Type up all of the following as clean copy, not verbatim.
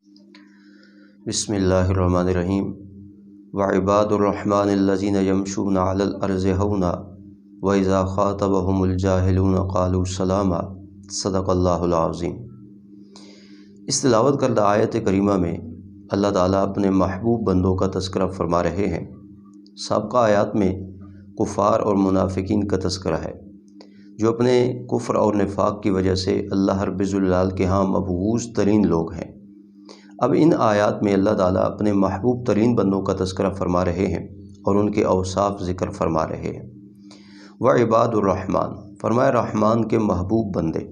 بسم اللہ الرحمن الرحیم وعباد الرحمن الذین یمشون علی الارض ہونا واذا خاطبهم الجاہلون قالوا سلاما۔ صدق اللہ العظیم۔ اس تلاوت کردہ آیت کریمہ میں اللہ تعالیٰ اپنے محبوب بندوں کا تذکرہ فرما رہے ہیں۔ سابقہ آیات میں کفار اور منافقین کا تذکرہ ہے جو اپنے کفر اور نفاق کی وجہ سے اللہ رب الجلال کے ہاں مبغوض ترین لوگ ہیں۔ اب ان آیات میں اللہ تعالیٰ اپنے محبوب ترین بندوں کا تذکرہ فرما رہے ہیں اور ان کے اوصاف ذکر فرما رہے ہیں۔ وعباد الرحمن، فرمایا رحمان کے محبوب بندے۔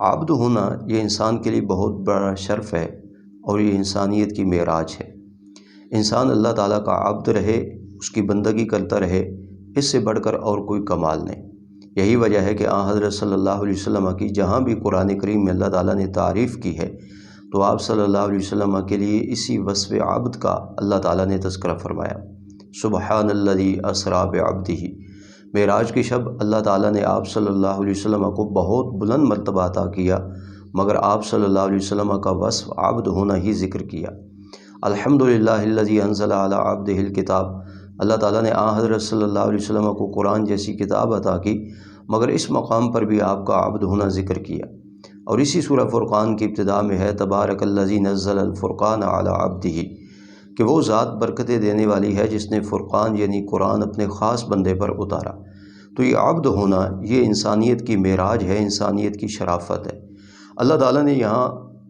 عبد ہونا یہ انسان کے لیے بہت بڑا شرف ہے اور یہ انسانیت کی معراج ہے۔ انسان اللہ تعالیٰ کا عبد رہے، اس کی بندگی کرتا رہے، اس سے بڑھ کر اور کوئی کمال نہیں۔ یہی وجہ ہے کہ آن حضرت صلی اللہ علیہ وسلم کی جہاں بھی قرآن کریم میں اللہ تعالیٰ نے تعریف کی ہے تو آپ صلی اللہ علیہ وسلم کے لیے اسی وصف عبد کا اللہ تعالیٰ نے تذکرہ فرمایا۔ سبحان الذی اسریٰ بعبدہ، معراج کی شب اللہ تعالیٰ نے آپ صلی اللہ علیہ وسلم کو بہت بلند مرتبہ عطا کیا، مگر آپ صلی اللہ علیہ وسلم کا وصف عبد ہونا ہی ذکر کیا۔ الحمدللہ الذی انزل علی عبدہ الکتاب، اللہ تعالیٰ نے آن حضرت صلی اللہ علیہ وسلم کو قرآن جیسی کتاب عطا کی، مگر اس مقام پر بھی آپ کا عبد ہونا ذکر کیا۔ اور اسی سورہ فرقان کی ابتدا میں ہے تبارک الذی نزل الفرقان علی عبدہ، کہ وہ ذات برکتیں دینے والی ہے جس نے فرقان یعنی قرآن اپنے خاص بندے پر اتارا۔ تو یہ عبد ہونا یہ انسانیت کی معراج ہے، انسانیت کی شرافت ہے۔ اللہ تعالیٰ نے یہاں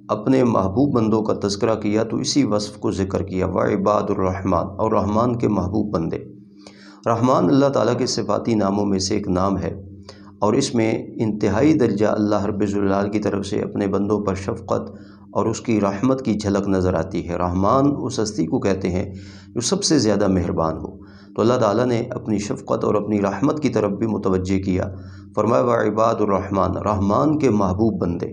اپنے محبوب بندوں کا تذکرہ کیا تو اسی وصف کو ذکر کیا، وعباد الرحمن، اور رحمان کے محبوب بندے۔ رحمان اللہ تعالیٰ کے صفاتی ناموں میں سے ایک نام ہے اور اس میں انتہائی درجہ اللہ رب الجلال کی طرف سے اپنے بندوں پر شفقت اور اس کی رحمت کی جھلک نظر آتی ہے۔ رحمان اس ہستی کو کہتے ہیں جو سب سے زیادہ مہربان ہو، تو اللہ تعالیٰ نے اپنی شفقت اور اپنی رحمت کی طرف بھی متوجہ کیا۔ فرمایا وعباد الرحمن، رحمان کے محبوب بندے۔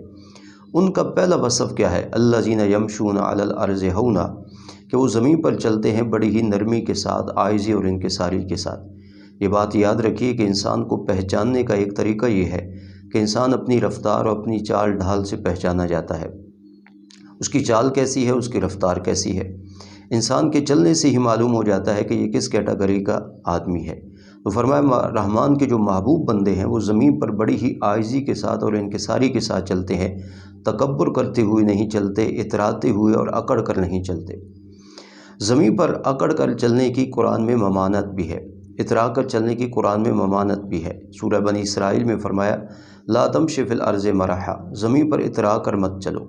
ان کا پہلا وصف کیا ہے؟ الذین یمشون علی الارض ہونا، کہ وہ زمین پر چلتے ہیں بڑی ہی نرمی کے ساتھ، عاجزی اور انکساری کے ساتھ۔ یہ بات یاد رکھیے کہ انسان کو پہچاننے کا ایک طریقہ یہ ہے کہ انسان اپنی رفتار اور اپنی چال ڈھال سے پہچانا جاتا ہے۔ اس کی چال کیسی ہے، اس کی رفتار کیسی ہے، انسان کے چلنے سے ہی معلوم ہو جاتا ہے کہ یہ کس کیٹیگری کا آدمی ہے۔ تو فرمایا رحمان کے جو محبوب بندے ہیں وہ زمین پر بڑی ہی عاجزی کے ساتھ اور انکساری کے ساتھ چلتے ہیں، تکبر کرتے ہوئے نہیں چلتے، اتراتے ہوئے اور اکڑ کر نہیں چلتے۔ زمین پر اکڑ کر چلنے کی قرآن میں ممانعت بھی ہے، اترا کر چلنے کی قرآن میں ممانعت بھی ہے۔ سورہ بنی اسرائیل میں فرمایا لا تمشِ فی الارض مرحا، زمین پر اترا کر مت چلو،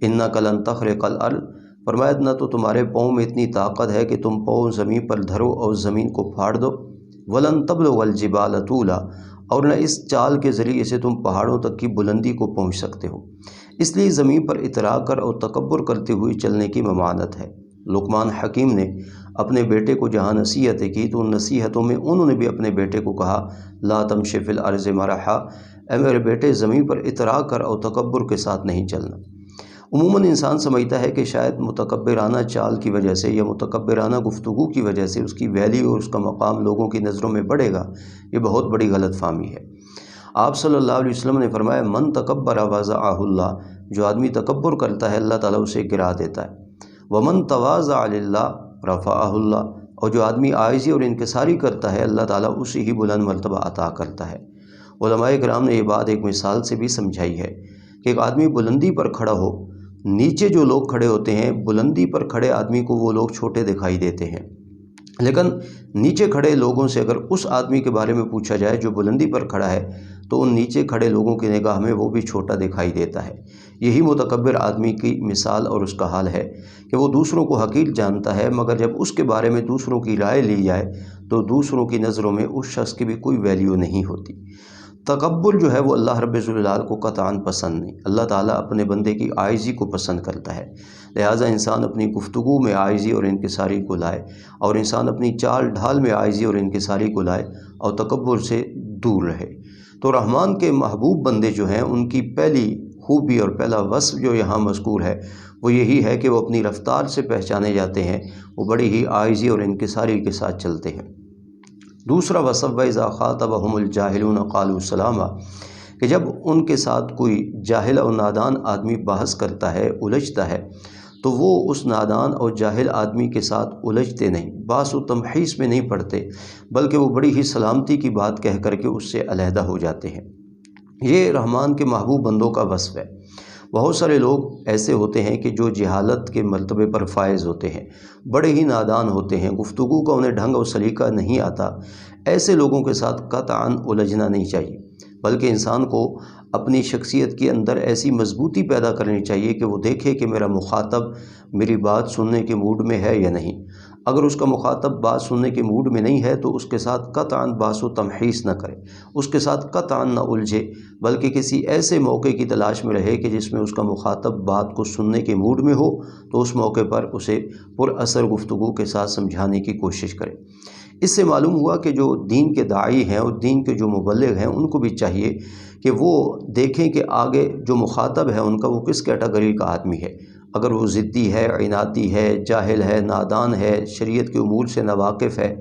انک لن تخرق الارض، فرمایا نہ تو تمہارے پاؤں میں اتنی طاقت ہے کہ تم پاؤں زمین پر دھرو اور زمین کو پھاڑ دو، ولن تبلغ الجبال طولا، اور نہ اس چال کے ذریعے سے تم پہاڑوں تک کی بلندی کو پہنچ سکتے ہو۔ اس لیے زمین پر اترا کر اور تکبر کرتے ہوئے چلنے کی ممانعت ہے۔ لقمان حکیم نے اپنے بیٹے کو جہاں نصیحتیں کی تو ان نصیحتوں میں انہوں نے بھی اپنے بیٹے کو کہا لا تمشِ فی الارض مرحا، اے میرے بیٹے زمین پر اترا کر اور تکبر کے ساتھ نہیں چلنا۔ عموماً انسان سمجھتا ہے کہ شاید متکبرانہ چال کی وجہ سے یا متکبرانہ گفتگو کی وجہ سے اس کی ویلیو اور اس کا مقام لوگوں کی نظروں میں بڑھے گا۔ یہ بہت بڑی غلط فہمی ہے۔ آپ صلی اللہ علیہ وسلم نے فرمایا من تکبر وضعہ اللہ، جو آدمی تکبر کرتا ہے اللہ تعالیٰ اسے گرا دیتا ہے۔ ومن تواضع للہ رفعہ اللہ، اور جو آدمی عاجزی اور انکساری کرتا ہے اللہ تعالیٰ اسے ہی بلند مرتبہ عطا کرتا ہے۔ علماء کرام نے یہ بات ایک مثال سے بھی سمجھائی ہے کہ ایک آدمی بلندی پر کھڑا ہو، نیچے جو لوگ کھڑے ہوتے ہیں بلندی پر کھڑے آدمی کو وہ لوگ چھوٹے دکھائی دیتے ہیں، لیکن نیچے کھڑے لوگوں سے اگر اس آدمی کے بارے میں پوچھا جائے جو بلندی پر کھڑا ہے تو ان نیچے کھڑے لوگوں کی نگاہ میں وہ بھی چھوٹا دکھائی دیتا ہے۔ یہی متکبر آدمی کی مثال اور اس کا حال ہے کہ وہ دوسروں کو حقیر جانتا ہے، مگر جب اس کے بارے میں دوسروں کی رائے لی جائے تو دوسروں کی نظروں میں اس شخص کی بھی کوئی ویلیو نہیں ہوتی۔ تکبر جو ہے وہ اللہ رب الجلال کو قطعاً پسند نہیں۔ اللہ تعالیٰ اپنے بندے کی عاجزی کو پسند کرتا ہے، لہٰذا انسان اپنی گفتگو میں عاجزی اور انکساری کو لائے، اور انسان اپنی چال ڈھال میں عاجزی اور انکساری کو لائے اور تکبر سے دور رہے۔ تو رحمان کے محبوب بندے جو ہیں ان کی پہلی خوبی اور پہلا وصف جو یہاں مذکور ہے وہ یہی ہے کہ وہ اپنی رفتار سے پہچانے جاتے ہیں، وہ بڑی ہی عاجزی اور انکساری کے ساتھ چلتے ہیں۔ دوسرا وصف وَإِذَا خَاطَبَهُمُ الْجَاهِلُونَ قَالُوا سَلَامًا، کہ جب ان کے ساتھ کوئی جاہل اور نادان آدمی بحث کرتا ہے، الجھتا ہے، تو وہ اس نادان اور جاہل آدمی کے ساتھ الجھتے نہیں، باس و تمحیص میں نہیں پڑتے، بلکہ وہ بڑی ہی سلامتی کی بات کہہ کر کے اس سے علیحدہ ہو جاتے ہیں۔ یہ رحمان کے محبوب بندوں کا وصف ہے۔ بہت سارے لوگ ایسے ہوتے ہیں کہ جو جہالت کے مرتبے پر فائز ہوتے ہیں، بڑے ہی نادان ہوتے ہیں، گفتگو کا انہیں ڈھنگ اور سلیقہ نہیں آتا۔ ایسے لوگوں کے ساتھ قطعاً الجھنا نہیں چاہیے، بلکہ انسان کو اپنی شخصیت کے اندر ایسی مضبوطی پیدا کرنی چاہیے کہ وہ دیکھے کہ میرا مخاطب میری بات سننے کے موڈ میں ہے یا نہیں۔ اگر اس کا مخاطب بات سننے کے موڈ میں نہیں ہے تو اس کے ساتھ قطعاً باس و تمحیص نہ کرے، اس کے ساتھ قطعاً نہ الجھے، بلکہ کسی ایسے موقع کی تلاش میں رہے کہ جس میں اس کا مخاطب بات کو سننے کے موڈ میں ہو، تو اس موقع پر اسے پر اثر گفتگو کے ساتھ سمجھانے کی کوشش کرے۔ اس سے معلوم ہوا کہ جو دین کے داعی ہیں اور دین کے جو مبلغ ہیں، ان کو بھی چاہیے کہ وہ دیکھیں کہ آگے جو مخاطب ہے ان کا وہ کس کیٹیگری کا آدمی ہے۔ اگر وہ ضدی ہے، عنادی ہے، جاہل ہے، نادان ہے، شریعت کے امور سے ناواقف ہے،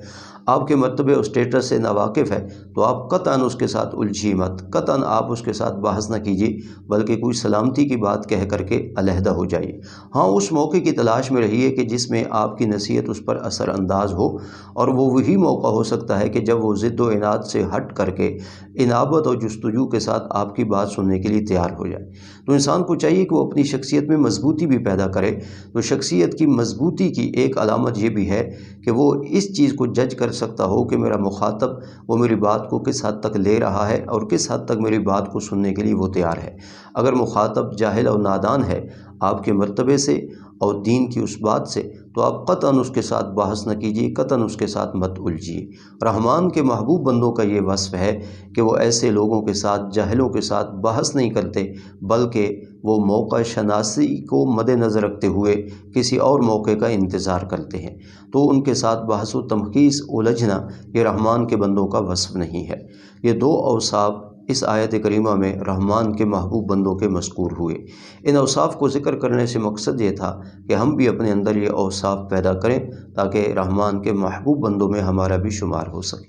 آپ کے مرتبے اور اسٹیٹس سے ناواقف ہے، تو آپ قطعاً اس کے ساتھ الجھی مت، قطعاً آپ اس کے ساتھ بحث نہ کیجیے، بلکہ کوئی سلامتی کی بات کہہ کر کے علیحدہ ہو جائیے۔ ہاں، اس موقع کی تلاش میں رہیے کہ جس میں آپ کی نصیحت اس پر اثر انداز ہو، اور وہ وہی موقع ہو سکتا ہے کہ جب وہ ضد و عناد سے ہٹ کر کے انابت اور جستجو کے ساتھ آپ کی بات سننے کے لیے تیار ہو جائے۔ تو انسان کو چاہیے کہ وہ اپنی شخصیت میں مضبوطی بھی پیدا کرے۔ تو شخصیت کی مضبوطی کی ایک علامت یہ بھی ہے کہ وہ اس چیز کو جج کر سکتا ہو کہ میرا مخاطب وہ میری بات کو کس حد تک لے رہا ہے اور کس حد تک میری بات کو سننے کے لیے وہ تیار ہے۔ اگر مخاطب جاہل اور نادان ہے آپ کے مرتبے سے اور دین کی اس بات سے، تو آپ قطعاً اس کے ساتھ بحث نہ کیجیے، قطعاً اس کے ساتھ مت الجھیے۔ رحمان کے محبوب بندوں کا یہ وصف ہے کہ وہ ایسے لوگوں کے ساتھ، جاہلوں کے ساتھ بحث نہیں کرتے، بلکہ وہ موقع شناسی کو مد نظر رکھتے ہوئے کسی اور موقع کا انتظار کرتے ہیں۔ تو ان کے ساتھ بحث و تمحیص، الجھنا، یہ رحمان کے بندوں کا وصف نہیں ہے۔ یہ دو اوصاف اس آیت کریمہ میں رحمان کے محبوب بندوں کے مذکور ہوئے۔ ان اوصاف کو ذکر کرنے سے مقصد یہ تھا کہ ہم بھی اپنے اندر یہ اوصاف پیدا کریں تاکہ رحمان کے محبوب بندوں میں ہمارا بھی شمار ہو سکے۔